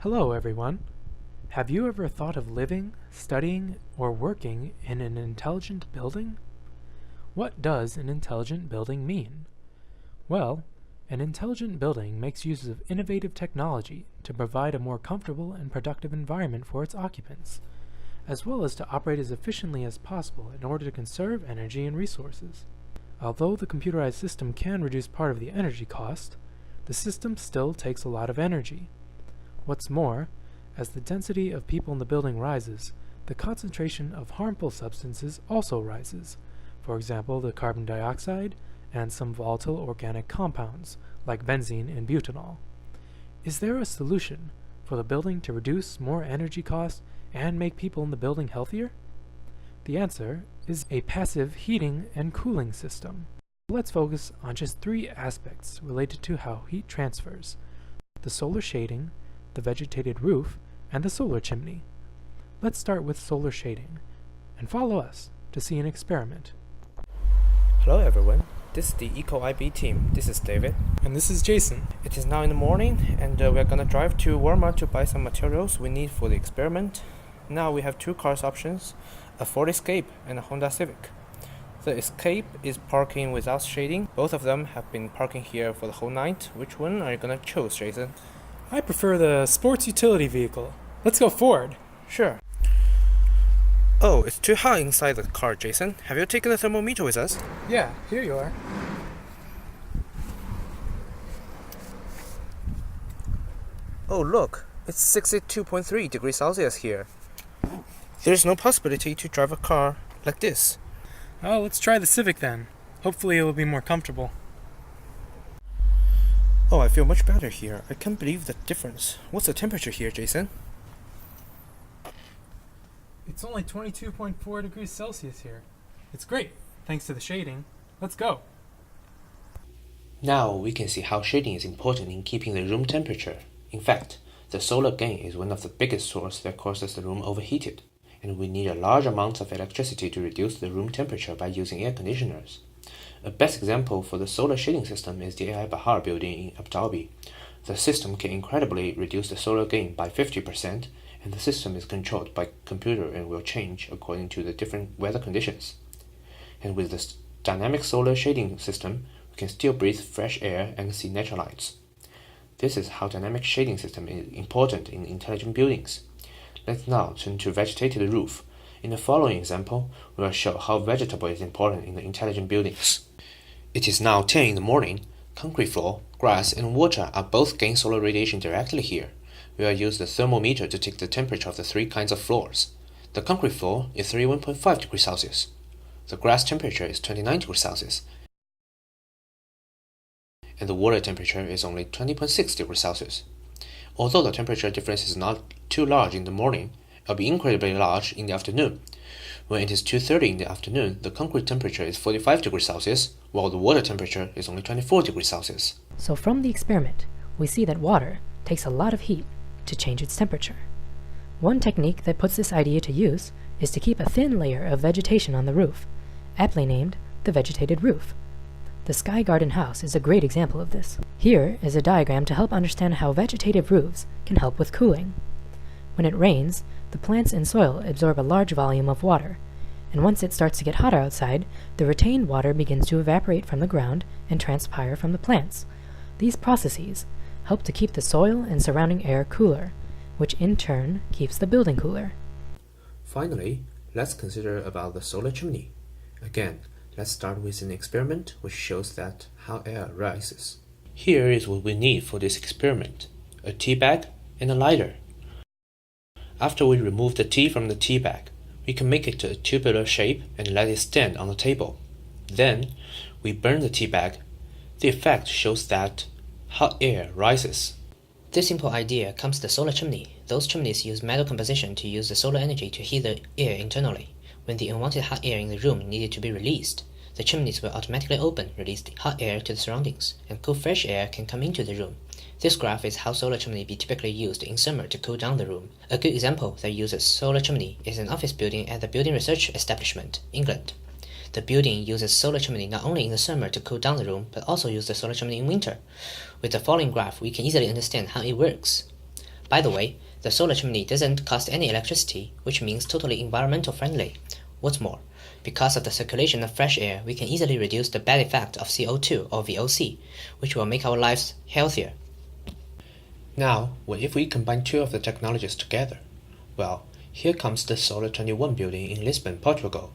Hello, everyone. Have you ever thought of living, studying, or working in an intelligent building? What does an intelligent building mean? Well, an intelligent building makes use of innovative technology to provide a more comfortable and productive environment for its occupants, as well as to operate as efficiently as possible in order to conserve energy and resources. Although the computerized system can reduce part of the energy cost, the system still takes a lot of energy. What's more, as the density of people in the building rises, the concentration of harmful substances also rises, for example the carbon dioxide and some volatile organic compounds, like benzene and butanol. Is there a solution for the building to reduce more energy costs and make people in the building healthier? The answer is a passive heating and cooling system. Let's focus on just three aspects related to how heat transfers: the solar shading, the vegetated roof, and the solar chimney. Let's start with solar shading, and follow us to see an experiment. Hello everyone, this is the EcoIB team. This is David. And this is Jason. It is now in the morning and we're gonna drive to Walmart to buy some materials we need for the experiment. Now we have two cars options, a Ford Escape and a Honda Civic. The Escape is parking without shading. Both of them have been parking here for the whole night. Which one are you gonna choose, Jason? I prefer the sports utility vehicle. Let's go Ford. Sure. Oh, it's too hot inside the car, Jason. Have you taken the thermometer with us? Yeah, here you are. Oh, look, it's 62.3 degrees Celsius here. There's no possibility to drive a car like this. Oh, let's try the Civic then. Hopefully it will be more comfortable. Oh, I feel much better here. I can't believe the difference. What's the temperature here, Jason? It's only 22.4 degrees Celsius here. It's great, thanks to the shading. Let's go. Now we can see how shading is important in keeping the room temperature. In fact, the solar gain is one of the biggest sources that causes the room overheated, and we need a large amount of electricity to reduce the room temperature by using air conditioners. A best example for the solar shading system is the AI Bahar building in Abu Dhabi. The system can incredibly reduce the solar gain by 50%, and the system is controlled by computer and will change according to the different weather conditions. And with this dynamic solar shading system, we can still breathe fresh air and see natural lights. This is how dynamic shading system is important in intelligent buildings. Let's now turn to vegetated roof. In the following example, we will show how vegetable is important in the intelligent buildings. It is now 10 in the morning. Concrete floor, grass, and water are both getting solar radiation directly here. We will use the thermometer to take the temperature of the three kinds of floors. The concrete floor is 31.5 degrees Celsius. The grass temperature is 29 degrees Celsius. And the water temperature is only 20.6 degrees Celsius. Although the temperature difference is not too large in the morning, it will be incredibly large in the afternoon. When it is 2:30 in the afternoon, the concrete temperature is 45 degrees Celsius, while the water temperature is only 24 degrees Celsius. So from the experiment, we see that water takes a lot of heat to change its temperature. One technique that puts this idea to use is to keep a thin layer of vegetation on the roof, aptly named the vegetated roof. The Sky Garden house is a great example of this. Here is a diagram to help understand how vegetative roofs can help with cooling. When it rains, the plants and soil absorb a large volume of water, and once it starts to get hotter outside, the retained water begins to evaporate from the ground and transpire from the plants. These processes help to keep the soil and surrounding air cooler, which in turn keeps the building cooler. Finally, let's consider about the solar chimney. Again, let's start with an experiment which shows that how air rises. Here is what we need for this experiment: a tea bag and a lighter. After we remove the tea from the tea bag, we can make it to a tubular shape and let it stand on the table. Then, we burn the tea bag. The effect shows that hot air rises. This simple idea comes to the solar chimney. Those chimneys use metal composition to use the solar energy to heat the air internally. When the unwanted hot air in the room needed to be released, the chimneys will automatically open, release the hot air to the surroundings, and cool fresh air can come into the room. This graph is how solar chimney be typically used in summer to cool down the room. A good example that uses solar chimney is an office building at the Building Research Establishment, England. The building uses solar chimney not only in the summer to cool down the room, but also uses the solar chimney in winter. With the following graph, we can easily understand how it works. By the way, the solar chimney doesn't cost any electricity, which means totally environmental friendly. What's more, because of the circulation of fresh air, we can easily reduce the bad effect of CO2 or VOC, which will make our lives healthier. Now, what if we combine two of the technologies together? Well, here comes the Solar 21 building in Lisbon, Portugal,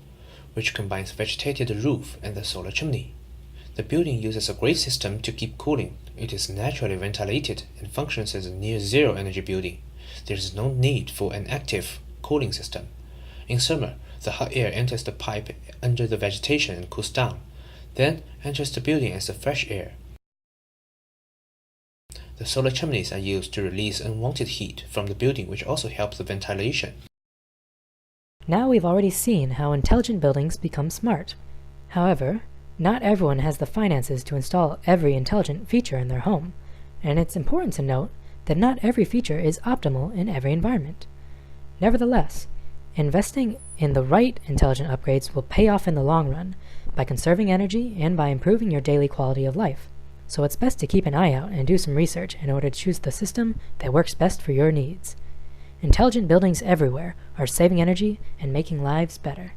which combines vegetated roof and the solar chimney. The building uses a great system to keep cooling. It is naturally ventilated and functions as a near-zero energy building. There is no need for an active cooling system. In summer, the hot air enters the pipe under the vegetation and cools down, then enters the building as the fresh air. The solar chimneys are used to release unwanted heat from the building, which also helps the ventilation. Now we've already seen how intelligent buildings become smart. However, not everyone has the finances to install every intelligent feature in their home, and it's important to note that not every feature is optimal in every environment. Nevertheless, investing in the right intelligent upgrades will pay off in the long run by conserving energy and by improving your daily quality of life. So it's best to keep an eye out and do some research in order to choose the system that works best for your needs. Intelligent buildings everywhere are saving energy and making lives better.